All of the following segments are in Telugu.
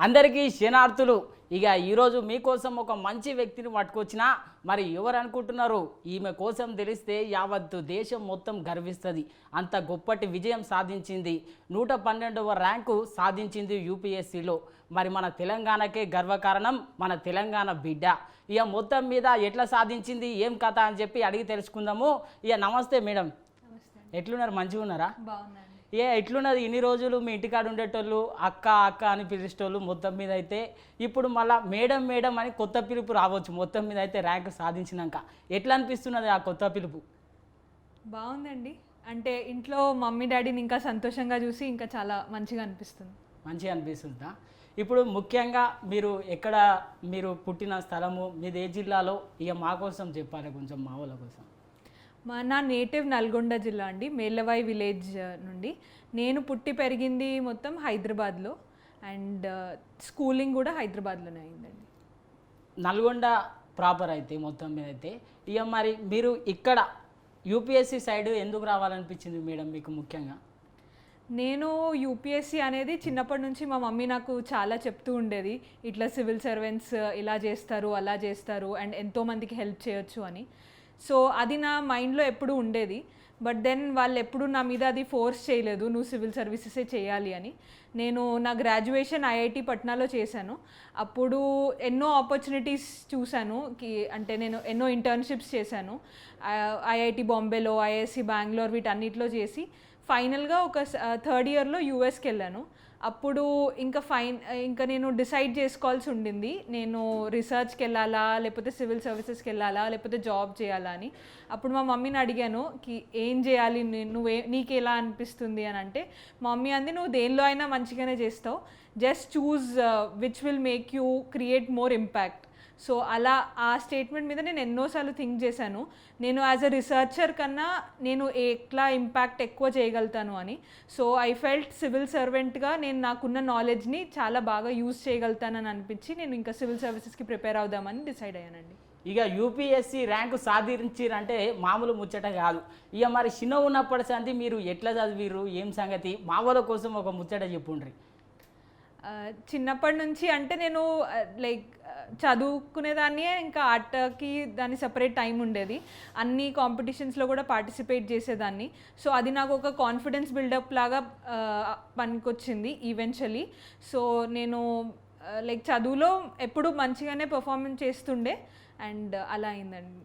అందరికీ శనార్థులు. ఇక ఈరోజు మీకోసం ఒక మంచి వ్యక్తిని పట్టుకొచ్చిన. మరి ఎవరు అనుకుంటున్నారు? ఈమె కోసం తెలిస్తే యావత్తు దేశం మొత్తం గర్విస్తుంది. అంత గొప్పటి విజయం సాధించింది. 112వ ర్యాంకు సాధించింది యూపీఎస్సీలో. మరి మన తెలంగాణకే గర్వకారణం మన తెలంగాణ బిడ్డ. ఇక మొత్తం మీద ఎట్లా సాధించింది, ఏం కథ అని చెప్పి అడిగి తెలుసుకుందాము. ఇక నమస్తే మేడం, ఎట్లున్నారు? మంచిగా ఉన్నారా? బాగున్నాను. ఎట్లున్నది? ఇన్ని రోజులు మీ ఇంటికాడ ఉండేటోళ్ళు అక్క అక్క అని పిలిచేటోళ్ళు, మొత్తం మీద అయితే ఇప్పుడు మళ్ళీ మేడం మేడం అని కొత్త పిలుపు రావచ్చు. మొత్తం మీద అయితే ర్యాంక్ సాధించినాక ఎట్లా అనిపిస్తున్నది ఆ కొత్త పిలుపు? బాగుందండి. అంటే ఇంట్లో మమ్మీ డాడీని ఇంకా సంతోషంగా చూసి ఇంకా చాలా మంచిగా అనిపిస్తుంది. మంచిగా అనిపిస్తుందా? ఇప్పుడు ముఖ్యంగా మీరు పుట్టిన స్థలము మీది ఏ జిల్లాలో? ఇక మా కోసం చెప్పాలి కొంచెం, మా వాళ్ళ కోసం. నా నేటివ్ నల్గొండ జిల్లా అండి, మేలవాయి విలేజ్ నుండి. నేను పుట్టి పెరిగింది మొత్తం హైదరాబాద్లో, అండ్ స్కూలింగ్ కూడా హైదరాబాద్లోనే అయిందండి. నల్గొండ ప్రాపర్ అయితే మొత్తం మీద అయితే. ఇక మరి మీరు ఇక్కడ యూపీఎస్సీ సైడ్ ఎందుకు రావాలనిపించింది మేడం మీకు ముఖ్యంగా? నేను యూపీఎస్సీ అనేది చిన్నప్పటి నుంచి మా మమ్మీ నాకు చాలా చెప్తూ ఉండేది, ఇట్లా సివిల్ సర్వెంట్స్ ఇలా చేస్తారు అలా చేస్తారు అండ్ ఎంతోమందికి హెల్ప్ చేయొచ్చు అని. సో అది నా మైండ్లో ఎప్పుడూ ఉండేది. బట్ దెన్ వాళ్ళు ఎప్పుడు నా మీద అది ఫోర్స్ చేయలేదు, నువ్వు సివిల్ సర్వీసెసే చేయాలి అని. నేను నా గ్రాడ్యుయేషన్ ఐఐటి పట్నాలో చేశాను. అప్పుడు ఎన్నో ఆపర్చునిటీస్ చూశాను, అంటే నేను ఎన్నో ఇంటర్న్షిప్స్ చేశాను. ఐఐటి బాంబేలో, ఐఐఎస్సి బెంగళూరు, వీటన్నిటిలో చేసి ఫైనల్గా ఒక థర్డ్ ఇయర్లో యూఎస్కి వెళ్ళాను. అప్పుడు ఇంకా నేను డిసైడ్ చేసుకోవాల్సి ఉండింది, నేను రీసెర్చ్కి వెళ్ళాలా లేకపోతే సివిల్ సర్వీసెస్కి వెళ్ళాలా లేకపోతే జాబ్ చేయాలా అని. అప్పుడు మా మమ్మీని అడిగాను ఏం చేయాలి, నీకు ఎలా అనిపిస్తుంది అని. అంటే మా మమ్మీ అంది, నువ్వు దేనిలో అయినా మంచిగానే చేస్తావు, just choose which will make you create more impact. So అలా ఆ స్టేట్మెంట్ మీద నేను ఎన్నోసార్లు థింక్ చేశాను, నేను యాజ్ అ రీసెర్చర్ కన్నా నేను ఎట్లా ఇంపాక్ట్ ఎక్కువ చేయగలుగుతాను అని. సో ఐ ఫెల్ట్ సివిల్ సర్వెంట్గా నేను నాకున్న నాలెడ్జ్ని చాలా బాగా యూజ్ చేయగలుగుతానని అనిపించి నేను ఇంకా సివిల్ సర్వీసెస్కి ప్రిపేర్ అవుదామని డిసైడ్ అయ్యానండి. ఇక యూపీఎస్సీ ర్యాంకు సాధించారంటే మామూలు ముచ్చట కాదు. ఇక మరి చిన్న ఉన్నప్పటి సంది మీరు ఎట్లా చదివిరు, ఏం సంగతి? మా వాళ్ళ కోసం ఒక ముచ్చట చెప్పుండ్రి. చిన్నప్పటి నుంచి అంటే నేను చదువుకునేదాన్ని, ఇంకా ఆటకి దాని సపరేట్ టైం ఉండేది. అన్ని కాంపిటీషన్స్లో కూడా పార్టిసిపేట్ చేసేదాన్ని. సో అది నాకు ఒక కాన్ఫిడెన్స్ బిల్డప్ లాగా పనికొచ్చింది ఈవెన్చువలీ. సో నేను చదువులో ఎప్పుడు మంచిగానే పర్ఫార్మెన్స్ చేస్తుండే అండ్ అలా అయిందండి.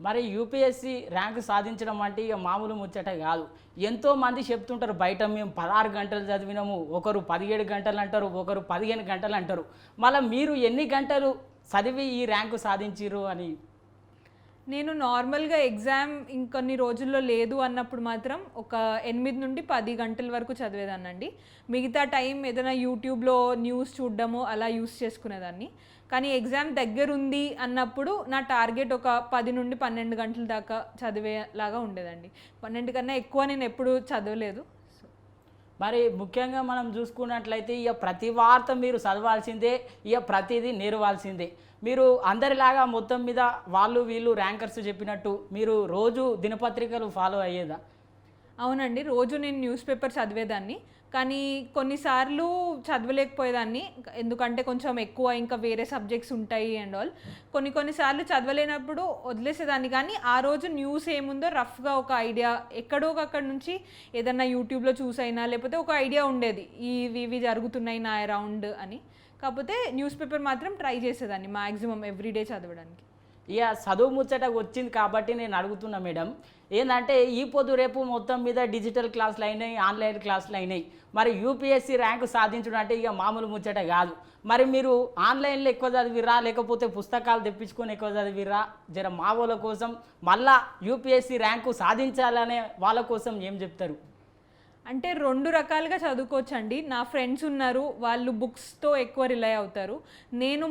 మరి యూపీఎస్సీ ర్యాంకు సాధించడం అంటే ఇక మామూలు ముచ్చట కాదు. ఎంతోమంది చెప్తుంటారు బయట, మేము 16 గంటలు చదివినాము, ఒకరు 17 గంటలు అంటారు, ఒకరు 15 గంటలు అంటారు. మళ్ళీ మీరు ఎన్ని గంటలు చదివి ఈ ర్యాంకు సాధించారు అని? నేను నార్మల్గా ఎగ్జామ్ ఇంకొన్ని రోజుల్లో లేదు అన్నప్పుడు మాత్రం ఒక 8 నుండి 10 గంటల వరకు చదివేదాన్నండి. మిగతా టైం ఏదైనా యూట్యూబ్లో న్యూస్ చూడడము అలా యూస్ చేసుకునేదాన్ని. కానీ ఎగ్జామ్ దగ్గరుంది అన్నప్పుడు నా టార్గెట్ ఒక 10 నుండి 12 గంటల దాకా చదివేలాగా ఉండేదండి. 12 కన్నా ఎక్కువ నేను ఎప్పుడు చదవలేదు. మరి ముఖ్యంగా మనం చూసుకున్నట్లయితే ఇక ప్రతి వార్త మీరు చదవాల్సిందే, ఇక ప్రతిదీ నేర్వాల్సిందే. మీరు అందరిలాగా మొత్తం మీద వాళ్ళు వీళ్ళు ర్యాంకర్స్ చెప్పినట్టు మీరు రోజు దినపత్రికలు ఫాలో అయ్యేదా? అవునండి, రోజు నేను న్యూస్ పేపర్ చదివేదాన్ని. కానీ కొన్నిసార్లు చదవలేకపోయేదాన్ని, ఎందుకంటే కొంచెం ఎక్కువ ఇంకా వేరే సబ్జెక్ట్స్ ఉంటాయి అండ్ ఆల్. కొన్నిసార్లు చదవలేనప్పుడు వదిలేసేదాన్ని. కానీ ఆ రోజు న్యూస్ ఏముందో రఫ్గా ఒక ఐడియా ఎక్కడో అక్కడ నుంచి ఏదన్నా యూట్యూబ్లో చూసైనా లేకపోతే ఒక ఐడియా ఉండేది, ఇవి జరుగుతున్నాయి నా అరౌండ్ అని. కాకపోతే న్యూస్ పేపర్ మాత్రం ట్రై చేసేదాన్ని మ్యాక్సిమం ఎవ్రీడే చదవడానికి. ఇక చదువు ముచ్చట వచ్చింది కాబట్టి నేను అడుగుతున్నా మేడం, ఏంటంటే ఈ పొద్దు రేపు మొత్తం మీద డిజిటల్ క్లాసులు అయినాయి, ఆన్లైన్ క్లాసులు అయినాయి. మరి యూపీఎస్సీ ర్యాంకు సాధించడం అంటే ఇక మామూలు ముచ్చట కాదు. మరి మీరు ఆన్లైన్లో ఎక్కువ చదివిరా లేకపోతే పుస్తకాలు తెప్పించుకొని ఎక్కువ చదివిరా? జర మా వాళ్ళ కోసం, మళ్ళా యూపీఎస్సీ ర్యాంకు సాధించాలనే వాళ్ళ కోసం ఏం చెప్తారు? అంటే 2 రకాలుగా చదువుకోవచ్చండి. నా ఫ్రెండ్స్ ఉన్నారు, వాళ్ళు బుక్స్తో ఎక్కువ రిలై అవుతారు. నేను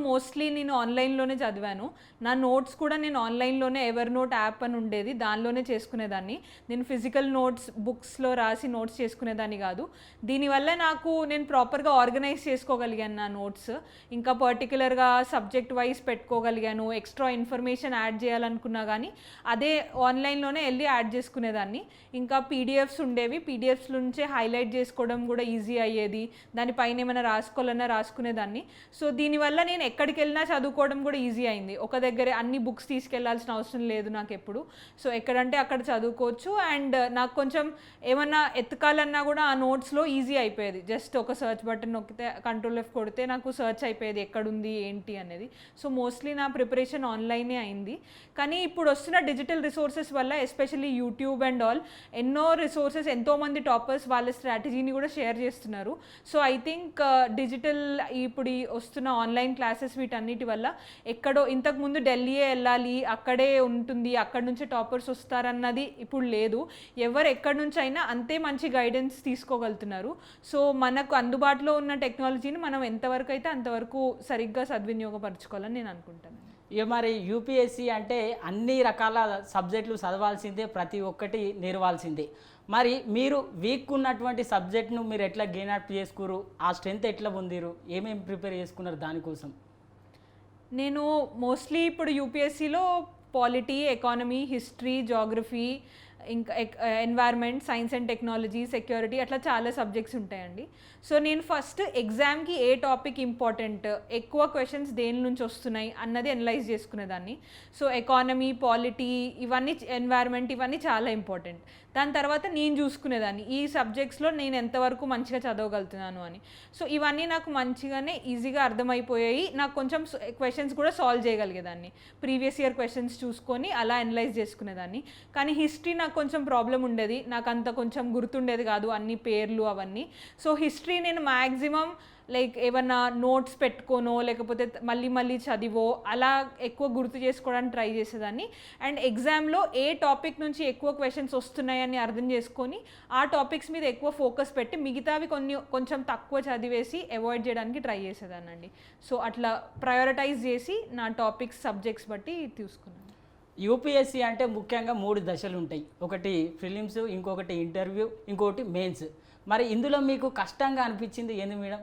ఆన్లైన్లోనే చదివాను. నా నోట్స్ కూడా నేను ఆన్లైన్లోనే ఎవర్ నోట్ యాప్ అని ఉండేది, దానిలోనే చేసుకునేదాన్ని. నేను ఫిజికల్ నోట్స్ బుక్స్లో రాసి నోట్స్ చేసుకునేదాన్ని కాదు. దీనివల్ల నేను ప్రాపర్గా ఆర్గనైజ్ చేసుకోగలిగాను నా నోట్స్. ఇంకా పర్టికులర్గా సబ్జెక్ట్ వైజ్ పెట్టుకోగలిగాను. ఎక్స్ట్రా ఇన్ఫర్మేషన్ యాడ్ చేయాలనుకున్నా కానీ అదే ఆన్లైన్లోనే వెళ్ళి యాడ్ చేసుకునేదాన్ని. ఇంకా పీడిఎఫ్స్ ఉండేవి, పీడిఎఫ్స్లో నుంచే హైలైట్ చేసుకోవడం కూడా ఈజీ అయ్యేది, దానిపైన ఏమైనా రాసుకోవాలన్నా రాసుకునేదాన్ని. సో దీనివల్ల నేను ఎక్కడికి వెళ్ళినా చదువుకోవడం కూడా ఈజీ అయింది. ఒక దగ్గరే అన్ని బుక్స్ తీసుకెళ్లాల్సిన అవసరం లేదు నాకు ఎప్పుడు. సో ఎక్కడంటే అక్కడ చదువుకోవచ్చు. అండ్ నాకు కొంచెం ఏమన్నా ఎత్తుకాలన్నా కూడా ఆ నోట్స్లో ఈజీ అయిపోయేది. జస్ట్ ఒక సర్చ్ బటన్ నొక్కితే Ctrl+F కొడితే నాకు సర్చ్ అయిపోయేది ఎక్కడుంది ఏంటి అనేది. సో మోస్ట్లీ నా ప్రిపరేషన్ ఆన్లైనే అయింది. కానీ ఇప్పుడు వస్తున్న డిజిటల్ రిసోర్సెస్ వల్ల ఎస్పెషల్లీ యూట్యూబ్ అండ్ ఆల్ ఎన్నో రిసోర్సెస్, ఎంతోమంది టాపర్స్ వాళ్ళ స్ట్రాటజీని కూడా షేర్ చేస్తున్నారు. సో ఐ థింక్ డిజిటల్ ఇప్పుడు వస్తున్న ఆన్లైన్ క్లాసెస్ వీటన్నిటి వల్ల ఎక్కడో ఇంతకుముందు ఢిల్లీయే వెళ్ళాలి, అక్కడే ఉంటుంది, అక్కడ నుంచే టాపర్స్ వస్తారన్నది ఇప్పుడు లేదు. ఎవరు ఎక్కడి నుంచి అయినా అంతే మంచి గైడెన్స్ తీసుకోగలుగుతున్నారు. సో మనకు అందుబాటులో ఉన్న టెక్నాలజీని మనం ఎంతవరకు అయితే అంతవరకు సరిగ్గా సద్వినియోగపరచుకోవాలని నేను అనుకుంటాను. ఇక మరి యూపీఎస్సీ అంటే అన్ని రకాల సబ్జెక్టులు చదవాల్సిందే, ప్రతి ఒక్కటి నేర్వాల్సిందే. మరి మీరు వీక్ ఉన్నటువంటి సబ్జెక్ట్ను మీరు ఎట్లా గెయిన్ అప్ చేసుకురు, ఆ స్ట్రెంత్ ఎట్లా పొందిరు, ఏమేమి ప్రిపేర్ చేసుకున్నారు దానికోసం? నేను మోస్ట్లీ ఇప్పుడు యూపీఎస్సీలో పాలిటీ, ఎకానమీ, హిస్టరీ, జాగ్రఫీ, ఇంకా environment, science and technology, security, అట్లా చాలా సబ్జెక్ట్స్ ఉంటాయండి. సో నేను ఫస్ట్ ఎగ్జామ్కి ఏ టాపిక్ ఇంపార్టెంట్, ఎక్కువ క్వశ్చన్స్ దేని నుంచి వస్తున్నాయి అన్నది అనలైజ్ చేసుకునేదాన్ని. సో ఎకానమీ, పాలిటీ, ఇవన్నీ, ఎన్వైర్న్మెంట్, ఇవన్నీ చాలా ఇంపార్టెంట్. దాని తర్వాత నేను చూసుకునేదాన్ని ఈ సబ్జెక్ట్స్లో నేను ఎంతవరకు మంచిగా చదవగలుగుతున్నాను అని. సో ఇవన్నీ నాకు మంచిగానే ఈజీగా అర్థమైపోయాయి. నాకు కొంచెం క్వశ్చన్స్ కూడా సాల్వ్ చేయగలిగేదాన్ని. ప్రీవియస్ ఇయర్ క్వశ్చన్స్ చూసుకొని అలా అనలైజ్ చేసుకునేదాన్ని. కానీ హిస్టరీ నాకు కొంచెం ప్రాబ్లం ఉండేది, నాకు అంత కొంచెం గుర్తుండేది కాదు అన్ని పేర్లు అవన్నీ. సో హిస్టరీ నేను మ్యాక్సిమం లైక్ ఏమన్నా నోట్స్ పెట్టుకోనో లేకపోతే మళ్ళీ మళ్ళీ చదివో అలా ఎక్కువ గుర్తు చేసుకోవడానికి ట్రై చేసేదాన్ని. అండ్ ఎగ్జామ్లో ఏ టాపిక్ నుంచి ఎక్కువ క్వశ్చన్స్ వస్తున్నాయని అర్థం చేసుకొని ఆ టాపిక్స్ మీద ఎక్కువ ఫోకస్ పెట్టి మిగతావి కొంచెం తక్కువ చదివేసి అవాయిడ్ చేయడానికి ట్రై చేసేదాన్ని అండి. సో అట్లా ప్రయారిటైజ్ చేసి నా టాపిక్స్, సబ్జెక్ట్స్ బట్టి తీసుకున్నాను. యూపీఎస్సీ అంటే ముఖ్యంగా 3 దశలు ఉంటాయి. ఒకటి ప్రిలిమ్స్, ఇంకొకటి ఇంటర్వ్యూ, ఇంకొకటి మెయిన్స్. మరి ఇందులో మీకు కష్టంగా అనిపించింది ఏంది మేడం?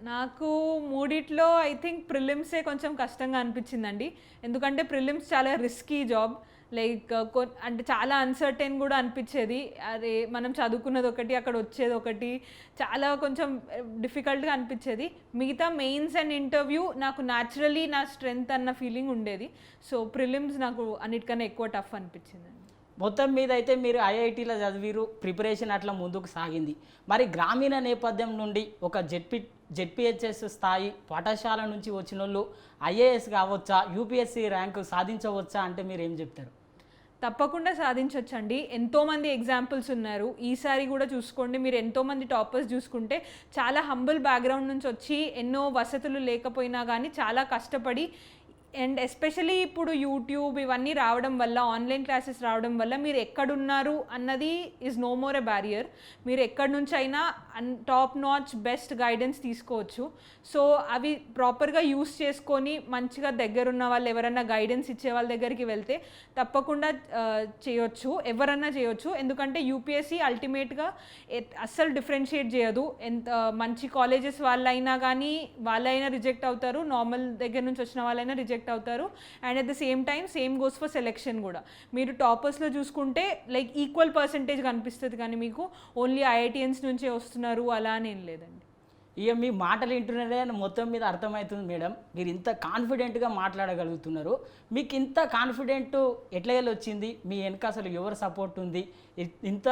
నాకు మూడిట్లో ఐ థింక్ ప్రిలిమ్సే కొంచెం కష్టంగా అనిపించిందండి. ఎందుకంటే ప్రిలిమ్స్ చాలా రిస్కీ జాబ్. లైక్ అంటే చాలా అన్సర్టైన్ కూడా అనిపించేది. అదే మనం చదువుకున్నది ఒకటి, అక్కడ వచ్చేది ఒకటి, చాలా కొంచెం డిఫికల్ట్గా అనిపించేది. మిగతా మెయిన్స్ అండ్ ఇంటర్వ్యూ నాకు న్యాచురలీ నా స్ట్రెంగ్త్ అన్న ఫీలింగ్ ఉండేది. సో ప్రిలిమ్స్ నాకు అన్నిటికన్నా ఎక్కువ టఫ్ అనిపించింది. మొత్తం మీద అయితే మీరు ఐఐటీలో చదివిరు, ప్రిపరేషన్ అట్లా ముందుకు సాగింది. మరి గ్రామీణ నేపథ్యం నుండి ఒక జెడ్పీహెచ్ఎస్ స్థాయి పాఠశాల నుంచి వచ్చిన వాళ్ళు ఐఏఎస్ కావచ్చా, యూపీఎస్సీ ర్యాంకు సాధించవచ్చా అంటే మీరు ఏం చెప్తారు? తప్పకుండా సాధించవచ్చండి. ఎంతోమంది ఎగ్జాంపుల్స్ ఉన్నారు. ఈసారి కూడా చూసుకోండి, మీరు ఎంతోమంది టాపర్స్ చూసుకుంటే చాలా హంబుల్ బ్యాక్గ్రౌండ్ నుంచి వచ్చి ఎన్నో వసతులు లేకపోయినా కానీ చాలా కష్టపడి, అండ్ ఎస్పెషలీ ఇప్పుడు యూట్యూబ్ ఇవన్నీ రావడం వల్ల, ఆన్లైన్ క్లాసెస్ రావడం వల్ల మీరు ఎక్కడున్నారు అన్నది is no more a barrier. మీరు ఎక్కడి నుంచి అయినా టాప్ నాచ్ బెస్ట్ గైడెన్స్ తీసుకోవచ్చు. సో అవి ప్రాపర్గా యూస్ చేసుకొని మంచిగా దగ్గరున్న వాళ్ళు ఎవరన్నా గైడెన్స్ ఇచ్చే వాళ్ళ దగ్గరికి వెళ్తే తప్పకుండా చేయొచ్చు, ఎవరన్నా చేయొచ్చు. ఎందుకంటే యూపీఎస్సీ అల్టిమేట్గా అస్సలు డిఫరెన్షియేట్ చేయదు. ఎంత మంచి కాలేజెస్ వాళ్ళైనా కానీ వాళ్ళైనా రిజెక్ట్ అవుతారు, నార్మల్ దగ్గర నుంచి వచ్చిన వాళ్ళైనా రిజెక్ట్ అవుతారు. And at the same time same goes for selection కూడా. మీరు టాపర్స్లో చూసుకుంటే లైక్ ఈక్వల్ పర్సంటేజ్ కనిపిస్తుంది, కానీ మీకు ఓన్లీ ఐఐటియన్స్ నుంచే వస్తున్నారు అలా అని ఏం లేదండి. ఇక మీ మాటలు వింటున్నారే మొత్తం మీద అర్థమవుతుంది మేడం, మీరు ఇంత కాన్ఫిడెంట్గా మాట్లాడగలుగుతున్నారు. మీకు ఇంత కాన్ఫిడెంట్ ఎట్లా వచ్చింది? మీ వెనక అసలు ఎవరు సపోర్ట్ ఉంది? ఇంత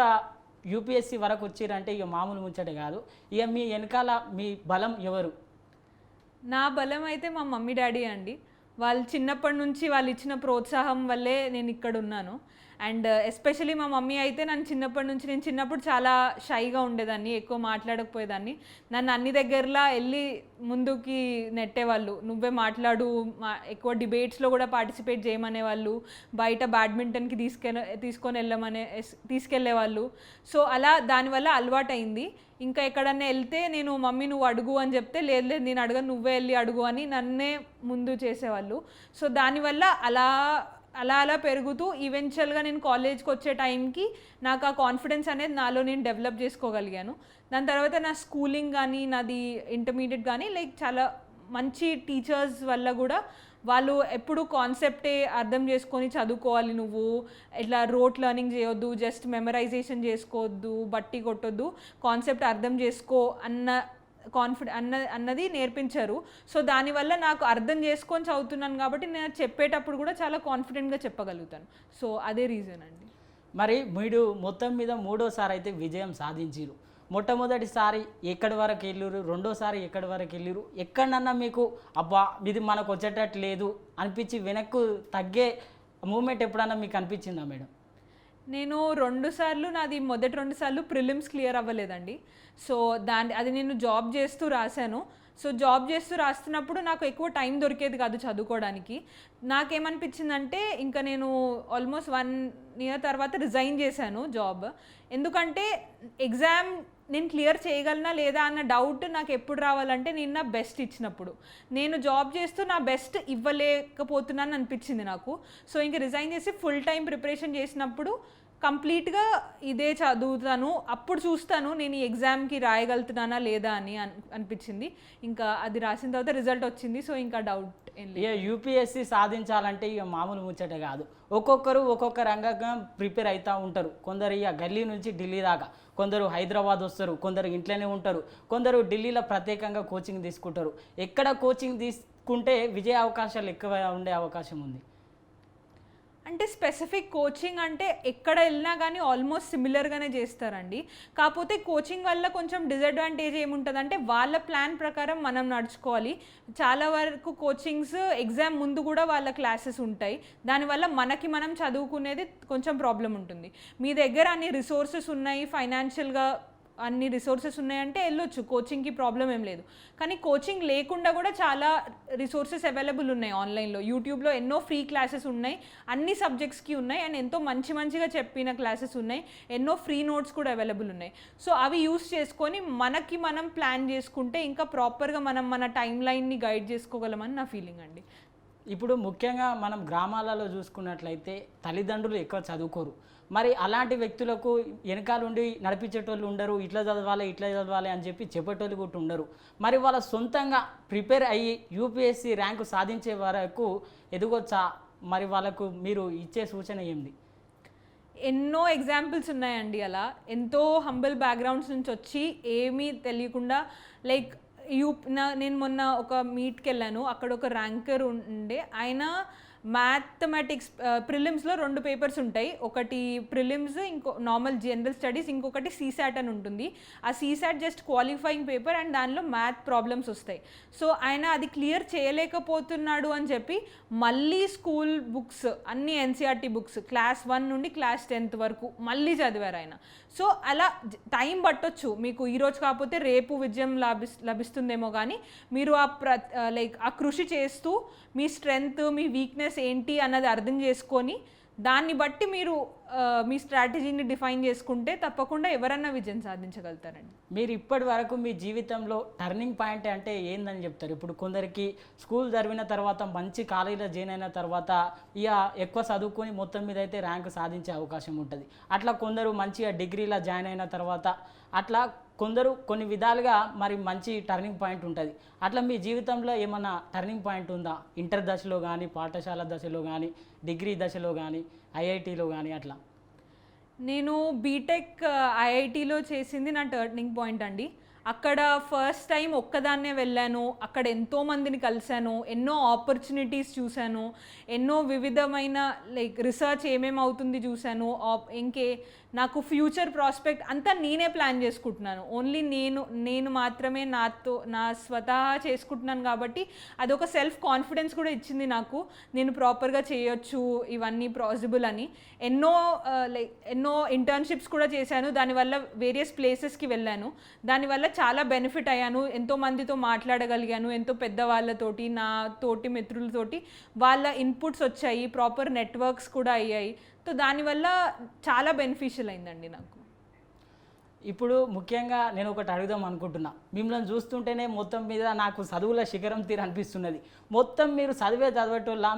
యూపీఎస్సీ వరకు వచ్చారంటే ఇక మామూలు ముచ్చటే కాదు. ఇక మీ వెనకాల మీ బలం ఎవరు? నా బలం అయితే మా మమ్మీ డాడీ అండి. వాళ్ళు చిన్నప్పటి నుంచి వాళ్ళు ఇచ్చిన ప్రోత్సాహం వల్లే నేను ఇక్కడ ఉన్నాను. అండ్ ఎస్పెషలీ మా మమ్మీ అయితే నన్ను చిన్నప్పటి నుంచి, నేను చిన్నప్పుడు చాలా షైగా ఉండేదాన్ని, ఎక్కువ మాట్లాడకపోయేదాన్ని. నన్ను అన్ని దగ్గరలా వెళ్ళి ముందుకి నెట్టేవాళ్ళు, నువ్వే మాట్లాడు, ఎక్కువ డిబేట్స్లో కూడా పార్టిసిపేట్ చేయమనేవాళ్ళు, బయట బ్యాడ్మింటన్కి తీసుకెళ్ళేవాళ్ళు. సో అలా దానివల్ల అలవాటైంది. ఇంకా ఎక్కడన్నా వెళ్తే నేను మమ్మీ నువ్వు అడుగు అని చెప్తే లేదు లేదు నేను అడగను, నువ్వే వెళ్ళి అడుగు అని నన్నే ముందు చేసేవాళ్ళు. సో దానివల్ల అలా అలా అలా పెరుగుతూ ఈవెన్చువల్గా నేను కాలేజ్కి వచ్చే టైంకి నాకు ఆ కాన్ఫిడెన్స్ అనేది నాలో నేను డెవలప్ చేసుకోగలిగాను. దాని తర్వాత నా స్కూలింగ్ కానీ నాది ఇంటర్మీడియట్ కానీ లైక్ చాలా మంచి టీచర్స్ వల్ల కూడా వాళ్ళు ఎప్పుడు కాన్సెప్టే అర్థం చేసుకొని చదువుకోవాలి, నువ్వు ఇట్లా రోట్ లెర్నింగ్ చేయొద్దు, జస్ట్ మెమరైజేషన్ చేసుకోవద్దు, బట్టి కొట్టొద్దు, కాన్సెప్ట్ అర్థం చేసుకో అన్నది నేర్పించారు. సో దానివల్ల నాకు అర్థం చేసుకొని చదువుతున్నాను కాబట్టి నేను చెప్పేటప్పుడు కూడా చాలా కాన్ఫిడెంట్గా చెప్పగలుగుతాను. సో అదే రీజన్ అండి. మరి మీరు మొత్తం మీద మూడోసారి అయితే విజయం సాధించారు. మొట్టమొదటిసారి ఎక్కడి వరకు వెళ్ళారు, రెండోసారి ఎక్కడి వరకు వెళ్ళారు, ఎక్కడన్నా మీకు అబ్బా ఇది మనకు వచ్చేటట్టు లేదు అనిపించి వెనక్కు తగ్గే మూమెంట్ ఎప్పుడన్నా మీకు అనిపించిందా మేడం? నేను 2 సార్లు మొదటి 2 సార్లు ప్రిలిమ్స్ క్లియర్ అవ్వలేదండి. సో అది నేను జాబ్ చేస్తూ రాశాను. సో జాబ్ చేస్తూ రాస్తున్నప్పుడు నాకు ఎక్కువ టైం దొరికేది కాదు చదువుకోవడానికి. నాకేమనిపించిందంటే ఇంకా నేను ఆల్మోస్ట్ 1 ఇయర్ తర్వాత రిజైన్ చేశాను జాబ్. ఎందుకంటే ఎగ్జామ్ నేను క్లియర్ చేయగలనా లేదా అన్న డౌట్ నాకు ఎప్పుడు రావాలంటే నేను నా బెస్ట్ ఇచ్చినప్పుడు. నేను జాబ్ చేస్తూ నా బెస్ట్ ఇవ్వలేకపోతున్నాను అనిపించింది నాకు. సో ఇంక రిజైన్ చేసి ఫుల్ టైం ప్రిపరేషన్ చేసినప్పుడు కంప్లీట్గా ఇదే చదువుతాను, అప్పుడు చూస్తాను నేను ఈ ఎగ్జామ్కి రాయగలుగుతున్నానా లేదా అని అనిపించింది. ఇంకా అది రాసిన తర్వాత రిజల్ట్ వచ్చింది. సో ఇంకా డౌట్ ఏం లేదు. ఇక యూపీఎస్సీ సాధించాలంటే ఇక మామూలు ముచ్చట కాదు. ఒక్కొక్కరు ఒక్కొక్క రంగంగా ప్రిపేర్ అవుతూ ఉంటారు. కొందరు ఇక గల్లీ నుంచి ఢిల్లీ దాకా, కొందరు హైదరాబాద్ వస్తారు, కొందరు ఇంట్లోనే ఉంటారు, కొందరు ఢిల్లీలో ప్రత్యేకంగా కోచింగ్ తీసుకుంటారు. ఎక్కడ కోచింగ్ తీసుకుంటే విజయ అవకాశాలు ఎక్కువ ఉండే అవకాశం ఉంది? అంటే స్పెసిఫిక్ కోచింగ్ అంటే ఎక్కడ వెళ్ళినా కానీ ఆల్మోస్ట్ సిమిలర్గానే చేస్తారండి. కాకపోతే కోచింగ్ వల్ల కొంచెం డిసడ్వాంటేజ్ ఏముంటుందంటే వాళ్ళ ప్లాన్ ప్రకారం మనం నడుచుకోవాలి. చాలా వరకు కోచింగ్స్ ఎగ్జామ్ ముందు కూడా వాళ్ళ క్లాసెస్ ఉంటాయి. దానివల్ల మనం చదువుకునేది కొంచెం ప్రాబ్లం ఉంటుంది. మీ దగ్గర అన్ని రిసోర్సెస్ ఉన్నాయి, ఫైనాన్షియల్గా అన్ని రిసోర్సెస్ ఉన్నాయంటే వెళ్ళొచ్చు, కోచింగ్కి ప్రాబ్లం ఏం లేదు. కానీ కోచింగ్ లేకుండా కూడా చాలా రిసోర్సెస్ అవైలబుల్ ఉన్నాయి ఆన్లైన్లో. యూట్యూబ్లో ఎన్నో ఫ్రీ క్లాసెస్ ఉన్నాయి, అన్ని సబ్జెక్ట్స్కి ఉన్నాయి, అండ్ ఎంతో మంచిగా చెప్పిన క్లాసెస్ ఉన్నాయి, ఎన్నో ఫ్రీ నోట్స్ కూడా అవైలబుల్ ఉన్నాయి. సో అవి యూస్ చేసుకొని మనం ప్లాన్ చేసుకుంటే ఇంకా ప్రాపర్గా మన టైం లైన్ని గైడ్ చేసుకోగలమని నా ఫీలింగ్ అండి. ఇప్పుడు ముఖ్యంగా మనం గ్రామాలలో చూసుకున్నట్లయితే తల్లిదండ్రులు ఎక్కువ చదువుకోరు. మరి అలాంటి వ్యక్తులకు వెనకాలండి నడిపించేటోళ్ళు ఉండరు, ఇట్లా చదవాలి అని చెప్పి చెప్పేటోళ్ళు కూడా ఉండరు. మరి వాళ్ళ సొంతంగా ప్రిపేర్ అయ్యి యూపీఎస్సీ ర్యాంకు సాధించే వరకు ఎదగొచ్చా? మరి వాళ్ళకు మీరు ఇచ్చే సూచన ఏంది? ఎన్నో ఎగ్జాంపుల్స్ ఉన్నాయండి. అలా ఎంతో హంబుల్ బ్యాక్గ్రౌండ్స్ నుంచి వచ్చి ఏమీ తెలియకుండా లైక్ నేను మొన్న ఒక మీట్కి వెళ్ళాను. అక్కడ ఒక ర్యాంకర్ ఉండే, ఆయన మ్యాథమెటిక్స్ ప్రిలిమ్స్లో 2 పేపర్స్ ఉంటాయి. ఒకటి ప్రిలిమ్స్, ఇంకో నార్మల్ జనరల్ స్టడీస్, ఇంకొకటి సీసాట్ అని ఉంటుంది. ఆ CSAT just qualifying paper and దానిలో మ్యాథ్ ప్రాబ్లమ్స్ వస్తాయి. సో ఆయన అది క్లియర్ చేయలేకపోతున్నాడు అని చెప్పి మళ్ళీ స్కూల్ బుక్స్ అన్ని ఎన్సీఆర్టీ బుక్స్ క్లాస్ 1 నుండి క్లాస్ 10th వరకు మళ్ళీ చదివారు ఆయన. సో అలా టైం పట్టొచ్చు మీకు, ఈరోజు కాకపోతే రేపు విజయం లభిస్తుందేమో, కానీ మీరు ఆ కృషి చేస్తూ మీ స్ట్రెంగ్త్ మీ వీక్నెస్ ఏంటి అన్నది అర్థం చేసుకొని దాన్ని బట్టి మీరు మీ స్ట్రాటజీని డిఫైన్ చేసుకుంటే తప్పకుండా ఎవరన్నా విజయం సాధించగలుగుతారండి. మీరు ఇప్పటి వరకు మీ జీవితంలో టర్నింగ్ పాయింట్ అంటే ఏందని చెప్తారు? ఇప్పుడు కొందరికి స్కూల్ చదివిన తర్వాత మంచి కాలేజీలో జాయిన్ అయిన తర్వాత ఇక ఎక్కువ చదువుకొని మొత్తం మీద అయితే ర్యాంకు సాధించే అవకాశం ఉంటుంది. అట్లా కొందరు మంచిగా డిగ్రీలో జాయిన్ అయిన తర్వాత అట్లా కొందరు కొన్ని విధాలుగా మరి మంచి టర్నింగ్ పాయింట్ ఉంటుంది. అట్లా మీ జీవితంలో ఏమన్నా టర్నింగ్ పాయింట్ ఉందా? ఇంటర్ దశలో కానీ, పాఠశాల దశలో కానీ, డిగ్రీ దశలో కానీ, ఐఐటీలో కానీ అట్లా? నేను బీటెక్ ఐఐటీలో చేసింది నా టర్నింగ్ పాయింట్ అండి. అక్కడ ఫస్ట్ టైం ఒక్కదాన్నే వెళ్ళాను, అక్కడ ఎంతోమందిని కలిశాను, ఎన్నో ఆపర్చునిటీస్ చూశాను, ఎన్నో వివిధమైన లైక్ రీసెర్చ్ ఏమేమి అవుతుంది చూశాను. నాకు ఫ్యూచర్ ప్రాస్పెక్ట్ అంతా నేనే ప్లాన్ చేసుకుంటున్నాను. ఓన్లీ నేను మాత్రమే నా స్వతహా చేసుకుంటున్నాను కాబట్టి అదొక సెల్ఫ్ కాన్ఫిడెన్స్ కూడా ఇచ్చింది నాకు, నేను ప్రాపర్గా చేయొచ్చు, ఇవన్నీ పాసిబుల్ అని. ఎన్నో ఇంటర్న్షిప్స్ కూడా చేశాను, దానివల్ల వేరియస్ ప్లేసెస్కి వెళ్ళాను, దానివల్ల చాలా బెనిఫిట్ అయ్యాను, ఎంతో మందితో మాట్లాడగలిగాను, ఎంతో పెద్దవాళ్ళతోటి, నా తోటి మిత్రులతోటి వాళ్ళ ఇన్పుట్స్ వచ్చాయి, ప్రాపర్ నెట్వర్క్స్ కూడా అయ్యాయి. సో దానివల్ల చాలా బెనిఫిషియల్ అయిందండి నాకు. ఇప్పుడు ముఖ్యంగా నేను ఒకటి అడుగుదాం అనుకుంటున్నా. మిమ్మల్ని చూస్తుంటేనే మొత్తం మీద నాకు చదువుల శిఖరం తీరు అనిపిస్తున్నది. మొత్తం మీరు చదివేటోళ్ళ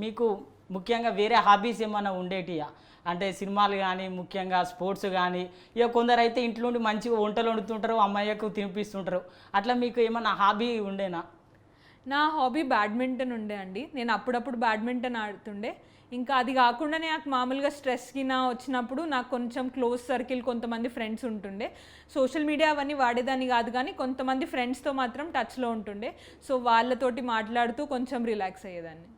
మీకు ముఖ్యంగా వేరే హాబీస్ ఏమైనా ఉండేటియా? అంటే సినిమాలు కానీ, ముఖ్యంగా స్పోర్ట్స్ కానీ, ఇక కొందరు అయితే ఇంట్లో నుండి మంచిగా వంటలు వండుతుంటారు, అమ్మాయికు తినిపిస్తుంటారు. అట్లా మీకు ఏమన్నా హాబీ ఉండేనా? నా హాబీ బ్యాడ్మింటన్ ఉండే అండి. నేను అప్పుడప్పుడు బ్యాడ్మింటన్ ఆడుతుండే. ఇంకా అది కాకుండానే నాకు మామూలుగా స్ట్రెస్కి వచ్చినప్పుడు నాకు కొంచెం క్లోజ్ సర్కిల్ కొంతమంది ఫ్రెండ్స్ ఉంటుండే. సోషల్ మీడియా అవన్నీ వాడేదాన్ని కాదు, కానీ కొంతమంది ఫ్రెండ్స్తో మాత్రం టచ్లో ఉంటుండే. సో వాళ్ళతోటి మాట్లాడుతూ కొంచెం రిలాక్స్ అయ్యేదాన్ని.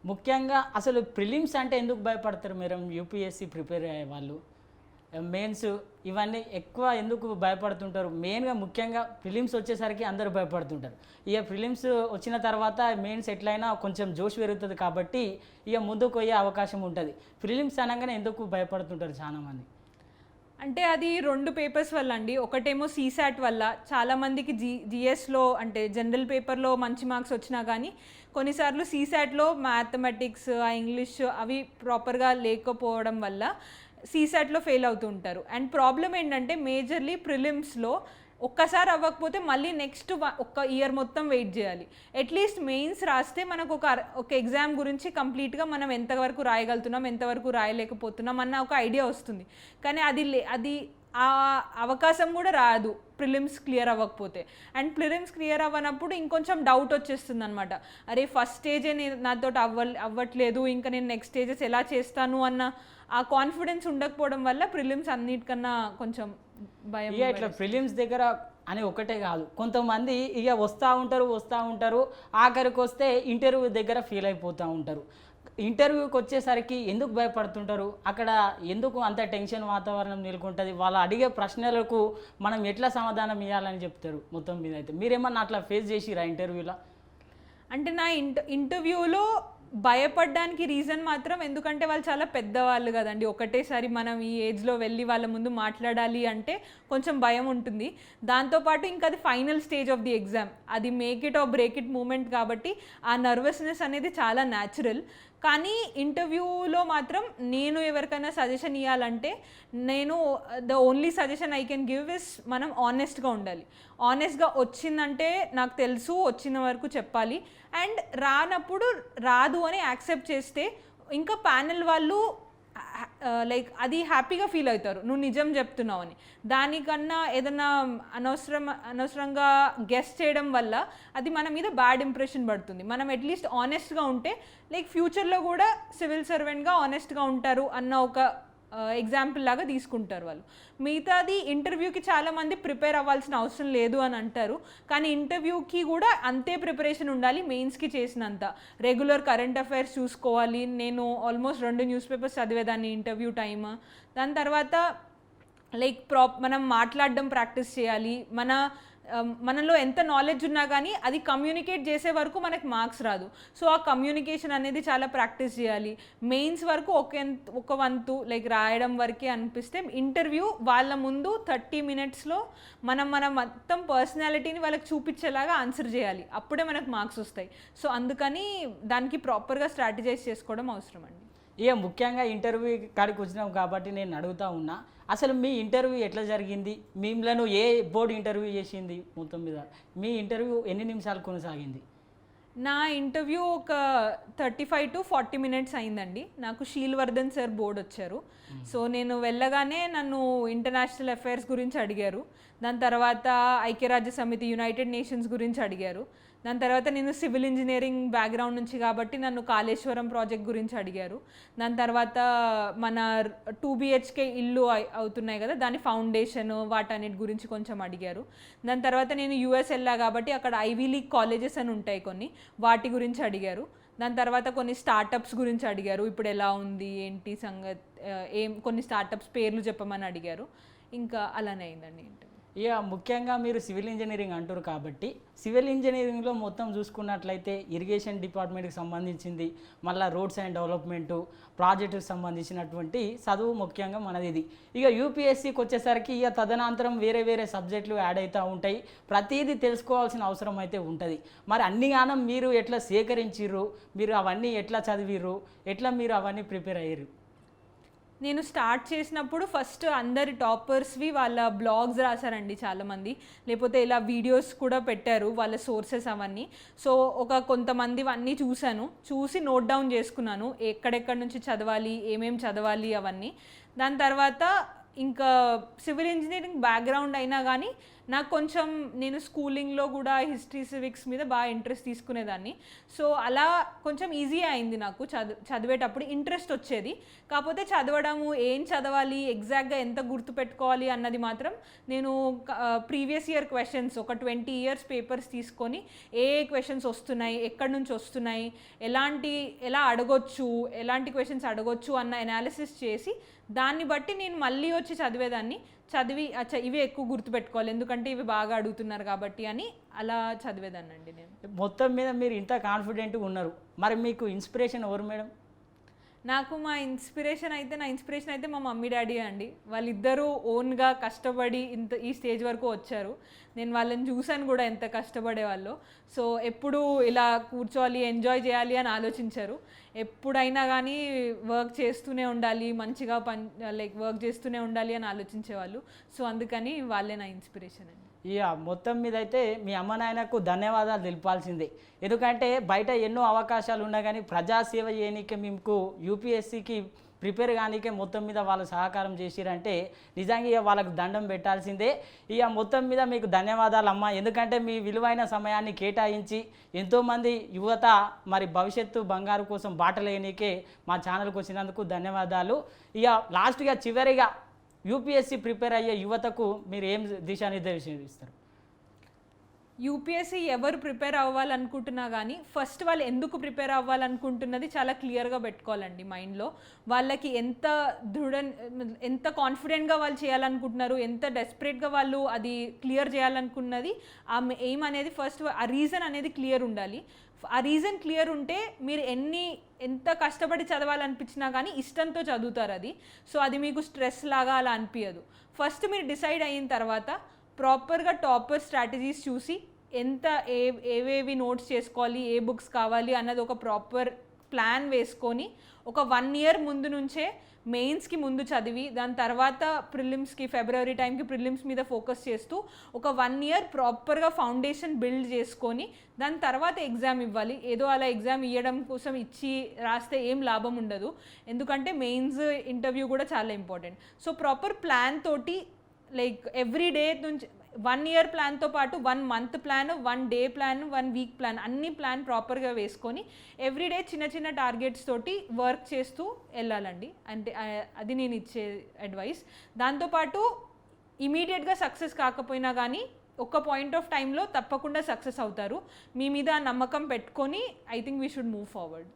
ముఖ్యంగా అసలు ప్రిలిమ్స్ అంటే ఎందుకు భయపడతారు మీరు? యూపీఎస్సీ ప్రిపేర్ అయ్యే వాళ్ళు మెయిన్స్ ఇవన్నీ ఎక్కువ ఎందుకు భయపడుతుంటారు? మెయిన్గా ముఖ్యంగా ప్రిలిమ్స్ వచ్చేసరికి అందరూ భయపడుతుంటారు. ఇక ప్రిలిమ్స్ వచ్చిన తర్వాత మెయిన్స్ ఎట్లయినా కొంచెం జోష్ పెరుగుతుంది కాబట్టి ఇక ముందుకు పోయే అవకాశం ఉంటుంది. ప్రిలిమ్స్ అనగానే ఎందుకు భయపడుతుంటారు చాలామంది? అంటే అది 2 పేపర్స్ వల్ల అండి. ఒకటేమో సీసాట్ వల్ల చాలామందికి జిఎస్లో అంటే జనరల్ పేపర్లో మంచి మార్క్స్ వచ్చినా కానీ కొన్నిసార్లు సీసాట్లో మ్యాథమెటిక్స్, ఇంగ్లీష్ అవి ప్రాపర్గా లేకపోవడం వల్ల సీసాట్లో ఫెయిల్ అవుతూ ఉంటారు. అండ్ ప్రాబ్లం ఏంటంటే మేజర్లీ ప్రిలిమ్స్లో ఒక్కసారి అవ్వకపోతే మళ్ళీ నెక్స్ట్ ఒక్క ఇయర్ మొత్తం వెయిట్ చేయాలి. అట్లీస్ట్ మెయిన్స్ రాస్తే మనకు ఒక ఎగ్జామ్ గురించి కంప్లీట్గా మనం ఎంతవరకు రాయగలుగుతున్నాం, ఎంతవరకు రాయలేకపోతున్నాం అన్న ఒక ఐడియా వస్తుంది. కానీ అది ఆ అవకాశం కూడా రాదు ప్రిలిమ్స్ క్లియర్ అవ్వకపోతే. అండ్ ప్రిలిమ్స్ క్లియర్ అవ్వనప్పుడు ఇంకొంచెం డౌట్ వచ్చేస్తుంది అనమాట. అరే ఫస్ట్ స్టేజే నాతో అవ్వట్లేదు, ఇంకా నేను నెక్స్ట్ స్టేజెస్ ఎలా చేస్తాను అన్న ఆ కాన్ఫిడెన్స్ ఉండకపోవడం వల్ల ప్రిలిమ్స్ అన్నిటికన్నా కొంచెం భయం. ఇక ఇట్లా ప్రిలిమ్స్ దగ్గర అని ఒకటే కాదు, కొంతమంది ఇక వస్తూ ఉంటారు ఆఖరికి వస్తే ఇంటర్వ్యూ దగ్గర ఫెయిల్ అయిపోతూ ఉంటారు. ఇంటర్వ్యూకి వచ్చేసరికి ఎందుకు భయపడుతుంటారు? అక్కడ ఎందుకు అంత టెన్షన్ వాతావరణం నెలకొంటుంది? వాళ్ళు అడిగే ప్రశ్నలకు మనం ఎట్లా సమాధానం ఇవ్వాలని చెప్తారు? మొత్తం మీద అయితే మీరేమన్నా అట్లా ఫేస్ చేసిరా ఇంటర్వ్యూలో? అంటే నా ఇంటర్వ్యూలో భయపడడానికి రీజన్ మాత్రం ఎందుకంటే వాళ్ళు చాలా పెద్దవాళ్ళు కదండి. ఒకటేసారి మనం ఈ ఏజ్లో వెళ్ళి వాళ్ళ ముందు మాట్లాడాలి అంటే కొంచెం భయం ఉంటుంది. దాంతోపాటు ఇంకా అది final stage of the exam, అది make it or break it moment కాబట్టి ఆ నర్వస్నెస్ అనేది చాలా న్యాచురల్. కానీ ఇంటర్వ్యూలో మాత్రం నేను ఎవరికైనా సజెషన్ ఇవ్వాలంటే the only suggestion I can give is మనం ఆనెస్ట్గా ఉండాలి. ఆనెస్ట్గా వచ్చిందంటే నాకు తెలుసు వచ్చిన వరకు చెప్పాలి. అండ్ రానప్పుడు రాదు అని యాక్సెప్ట్ చేస్తే ఇంకా ప్యానెల్ వాళ్ళు అది హ్యాపీగా ఫీల్ అవుతారు నువ్వు నిజం చెప్తున్నావు అని. దానికన్నా ఏదన్నా అనవసరంగా గెస్ చేయడం వల్ల అది మన మీద బ్యాడ్ ఇంప్రెషన్ పడుతుంది. మనం అట్లీస్ట్ ఆనెస్ట్గా ఉంటే ఫ్యూచర్లో కూడా సివిల్ సర్వెంట్గా ఆనెస్ట్గా ఉంటారు అన్న ఒక ఎగ్జాంపుల్ లాగా తీసుకుంటారు వాళ్ళు. మిగతాది ఇంటర్వ్యూకి చాలామంది ప్రిపేర్ అవ్వాల్సిన అవసరం లేదు అని అంటారు, కానీ ఇంటర్వ్యూకి కూడా అంతే ప్రిపరేషన్ ఉండాలి మెయిన్స్కి చేసినంత. రెగ్యులర్ కరెంట్ అఫైర్స్ చూసుకోవాలి. నేను ఆల్మోస్ట్ 2 న్యూస్ పేపర్స్ చదివేదాన్ని ఇంటర్వ్యూ టైమ్. దాని తర్వాత మనం మాట్లాడడం ప్రాక్టీస్ చేయాలి. మనలో ఎంత నాలెడ్జ్ ఉన్నా కానీ అది కమ్యూనికేట్ చేసే వరకు మనకు మార్క్స్ రాదు. సో ఆ కమ్యూనికేషన్ అనేది చాలా ప్రాక్టీస్ చేయాలి. మెయిన్స్ వరకు ఒక వంతు రాయడం వరకే అనిపిస్తే ఇంటర్వ్యూ వాళ్ళ ముందు 30 మినిట్స్లో మన మొత్తం పర్సనాలిటీని వాళ్ళకి చూపించేలాగా ఆన్సర్ చేయాలి. అప్పుడే మనకు మార్క్స్ వస్తాయి. సో అందుకని దానికి ప్రాపర్గా స్ట్రాటజైజ్ చేసుకోవడం అవసరం అండి. ఇక ముఖ్యంగా ఇంటర్వ్యూ కాడికి వచ్చినాం కాబట్టి నేను అడుగుతా ఉన్నా, అసలు మీ ఇంటర్వ్యూ ఎట్లా జరిగింది? మిమ్మల్ని ఏ బోర్డు ఇంటర్వ్యూ చేసింది? మొత్తం మీద మీ ఇంటర్వ్యూ ఎన్ని నిమిషాలు కొనసాగింది? నా ఇంటర్వ్యూ ఒక 35 to 40 మినిట్స్ అయిందండి. నాకు షీల్వర్ధన్ సార్ బోర్డు వచ్చారు. సో నేను వెళ్ళగానే నన్ను ఇంటర్నేషనల్ అఫైర్స్ గురించి అడిగారు. దాని తర్వాత ఐక్యరాజ్య సమితి యునైటెడ్ నేషన్స్ గురించి అడిగారు. దాని తర్వాత నేను సివిల్ ఇంజనీరింగ్ బ్యాక్గ్రౌండ్ నుంచి కాబట్టి నన్ను కాళేశ్వరం ప్రాజెక్ట్ గురించి అడిగారు. దాని తర్వాత మన 2 BHK ఇల్లు అవుతున్నాయి కదా, దాని ఫౌండేషన్ వాటన్నిటి గురించి కొంచెం అడిగారు. దాని తర్వాత నేను యుఎస్ వెళ్ళా కాబట్టి అక్కడ ఐవీ లీగ్ కాలేజెస్ అని ఉంటాయి కొన్ని, వాటి గురించి అడిగారు. దాని తర్వాత కొన్ని స్టార్టప్స్ గురించి అడిగారు, ఇప్పుడు ఎలా ఉంది ఏంటి సంగతి, కొన్ని స్టార్టప్స్ పేర్లు చెప్పమని అడిగారు. ఇంకా అలానే అయిందండి. ఇక ముఖ్యంగా మీరు సివిల్ ఇంజనీరింగ్ అంటారు కాబట్టి సివిల్ ఇంజనీరింగ్లో మొత్తం చూసుకున్నట్లయితే ఇరిగేషన్ డిపార్ట్మెంట్కి సంబంధించింది, మళ్ళీ రోడ్స్ అండ్ డెవలప్మెంటు ప్రాజెక్టుకి సంబంధించినటువంటి చదువు ముఖ్యంగా మనది ఇది. ఇక యూపీఎస్సీకి వచ్చేసరికి ఇక తదనంతరం వేరే సబ్జెక్టులు యాడ్ అవుతూ ఉంటాయి. ప్రతిదీ తెలుసుకోవాల్సిన అవసరం అయితే ఉంటుంది. మరి అన్ని గానం మీరు ఎట్లా సేకరించిర్రు, మీరు అవన్నీ ఎట్లా చదివిర్రు, ఎట్లా మీరు అవన్నీ ప్రిపేర్ అయ్యారు? నేను స్టార్ట్ చేసినప్పుడు ఫస్ట్ అందరి టాపర్స్వి వాళ్ళ బ్లాగ్స్ రాశారండి చాలామంది, లేకపోతే ఇలా వీడియోస్ కూడా పెట్టారు వాళ్ళ సోర్సెస్ అవన్నీ. సో కొంతమంది అన్నీ చూసి నోట్ డౌన్ చేసుకున్నాను ఎక్కడెక్కడి నుంచి చదవాలి, ఏమేమి చదవాలి అవన్నీ. దాని తర్వాత ఇంకా సివిల్ ఇంజనీరింగ్ బ్యాక్గ్రౌండ్ అయినా కానీ నాకు కొంచెం నేను స్కూలింగ్లో కూడా హిస్టరీ సివిక్స్ మీద బాగా ఇంట్రెస్ట్ తీసుకునేదాన్ని. సో అలా కొంచెం ఈజీ అయింది నాకు చదివేటప్పుడు ఇంట్రెస్ట్ వచ్చేది. కాకపోతే చదవడము ఏం చదవాలి, ఎగ్జాక్ట్గా ఎంత గుర్తుపెట్టుకోవాలి అన్నది మాత్రం నేను ప్రీవియస్ ఇయర్ క్వశ్చన్స్ ఒక 20 years పేపర్స్ తీసుకొని ఏ క్వశ్చన్స్ వస్తున్నాయి, ఎక్కడి నుంచి వస్తున్నాయి, ఎలా అడగొచ్చు, ఎలాంటి క్వశ్చన్స్ అడగొచ్చు అన్న అనాలిసిస్ చేసి దాన్ని బట్టి నేను మళ్ళీ వచ్చి చదివేదాన్ని. చదివి అచ్చా ఇవి ఎక్కువ గుర్తుపెట్టుకోవాలి ఎందుకంటే ఇవి బాగా అడుగుతున్నారు కాబట్టి అని అలా చదివేదాన్ని అండి నేను. మొత్తం మీద మీరు ఇంత కాన్ఫిడెంట్గా ఉన్నారు, మరి మీకు ఇన్స్పిరేషన్ ఎవరు మేడం? నాకు నా ఇన్స్పిరేషన్ అయితే మా మమ్మీ డాడీ అండి. వాళ్ళిద్దరూ ఓన్గా కష్టపడి ఈ స్టేజ్ వరకు వచ్చారు. నేను వాళ్ళని చూశాను కూడా ఎంత కష్టపడేవాళ్ళు. సో ఎప్పుడు ఇలా కూర్చోవాలి, ఎంజాయ్ చేయాలి అని ఆలోచించారు. ఎప్పుడైనా కానీ వర్క్ చేస్తూనే ఉండాలి, మంచిగా వర్క్ చేస్తూనే ఉండాలి అని ఆలోచించేవాళ్ళు. సో అందుకని వాళ్ళే నా ఇన్స్పిరేషన్ అండి. ఇక మొత్తం మీద అయితే మీ అమ్మ నాయనకు ధన్యవాదాలు తెలిపాల్సిందే. ఎందుకంటే బయట ఎన్నో అవకాశాలు ఉన్నా కానీ ప్రజాసేవ చేయనీకే మీకు యూపీఎస్సీకి ప్రిపేర్ కానీకే మొత్తం మీద వాళ్ళు సహకారం చేసిరంటే నిజంగా ఇక వాళ్ళకు దండం పెట్టాల్సిందే. ఇక మొత్తం మీద మీకు ధన్యవాదాలు అమ్మ, ఎందుకంటే మీ విలువైన సమయాన్ని కేటాయించి ఎంతోమంది యువత మరి భవిష్యత్తు బంగారు కోసం బాటలేనికే మా ఛానల్కి వచ్చినందుకు ధన్యవాదాలు. ఇక లాస్ట్గా చివరిగా యూపీఎస్సీ ప్రిపేర్ అయ్యే యువతకు మీరు ఏం దిశానిర్దేశం ఇస్తారు? యూపీఎస్సీ ఎవరు ప్రిపేర్ అవ్వాలనుకుంటున్నా కానీ ఫస్ట్ వాళ్ళు ఎందుకు ప్రిపేర్ అవ్వాలనుకుంటున్నది చాలా క్లియర్గా పెట్టుకోవాలండి మైండ్లో. వాళ్ళకి ఎంత కాన్ఫిడెంట్గా వాళ్ళు చేయాలనుకుంటున్నారు, ఎంత డెస్పరేట్గా వాళ్ళు అది క్లియర్ చేయాలనుకున్నది, ఆ ఎయిమ్ అనేది ఫస్ట్ ఆ రీజన్ అనేది క్లియర్ ఉండాలి. ఆ రీజన్ క్లియర్ ఉంటే మీరు ఎంత కష్టపడి చదవాలనిపించినా కానీ ఇష్టంతో చదువుతారు అది. సో అది మీకు స్ట్రెస్ లాగా అలా అనిపించదు. ఫస్ట్ మీరు డిసైడ్ అయిన తర్వాత ప్రాపర్గా టాపర్ స్ట్రాటజీస్ చూసి ఏవేవి నోట్స్ చేసుకోవాలి, ఏ బుక్స్ కావాలి అన్నది ఒక ప్రాపర్ ప్లాన్ వేసుకొని ఒక 1 year ముందు నుంచే మెయిన్స్కి ముందు చదివి దాని తర్వాత ప్రిలిమ్స్కి ఫిబ్రవరి టైంకి ప్రిలిమ్స్ మీద ఫోకస్ చేస్తూ ఒక 1 year ప్రాపర్గా ఫౌండేషన్ బిల్డ్ చేసుకొని దాని తర్వాత ఎగ్జామ్ ఇవ్వాలి. ఏదో అలా ఎగ్జామ్ ఇవ్వడం కోసం ఇచ్చి రాస్తే ఏం లాభం ఉండదు, ఎందుకంటే మెయిన్స్ ఇంటర్వ్యూ కూడా చాలా ఇంపార్టెంట్. సో ప్రాపర్ ప్లాన్ తోటి ఎవ్రీ డే నుంచి 1 year ప్లాన్తో పాటు 1 month plan, 1 day plan, 1 week plan అన్ని ప్లాన్ ప్రాపర్గా వేసుకొని ఎవ్రీడే చిన్న టార్గెట్స్ తోటి వర్క్ చేస్తూ వెళ్ళాలండి. అంటే అది నేను ఇచ్చే అడ్వైస్. దాంతోపాటు ఇమీడియట్గా సక్సెస్ కాకపోయినా కానీ ఒక పాయింట్ ఆఫ్ టైంలో తప్పకుండా సక్సెస్ అవుతారు. మీ మీద నమ్మకం పెట్టుకొని I think we should move forward.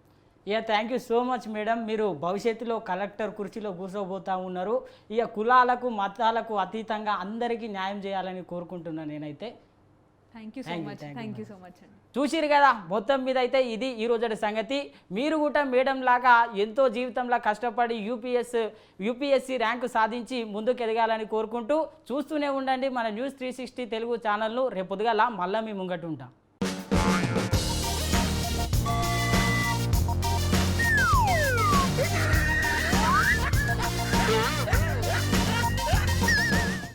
Thank you so much madam. మీరు భవిష్యత్తులో కలెక్టర్ కుర్చీలో కూర్చోబోతూ ఉన్నారు. ఇక కులాలకు మతాలకు అతీతంగా అందరికీ న్యాయం చేయాలని కోరుకుంటున్నాను నేనైతే. థ్యాంక్ యూ సో మచ్ అండి. చూసిరు కదా, మొత్తం మీద అయితే ఇది ఈ రోజటి సంగతి. మీరు కూడా మేడం లాగా ఎంతో జీవితంలో కష్టపడి యూపీఎస్సీ ర్యాంకు సాధించి ముందుకు ఎదగాలని కోరుకుంటూ చూస్తూనే ఉండండి మన న్యూస్ 360 తెలుగు ఛానల్ను. రేపు పొద్దుగాల మళ్ళీ మీ ముంగట ఉంటాం.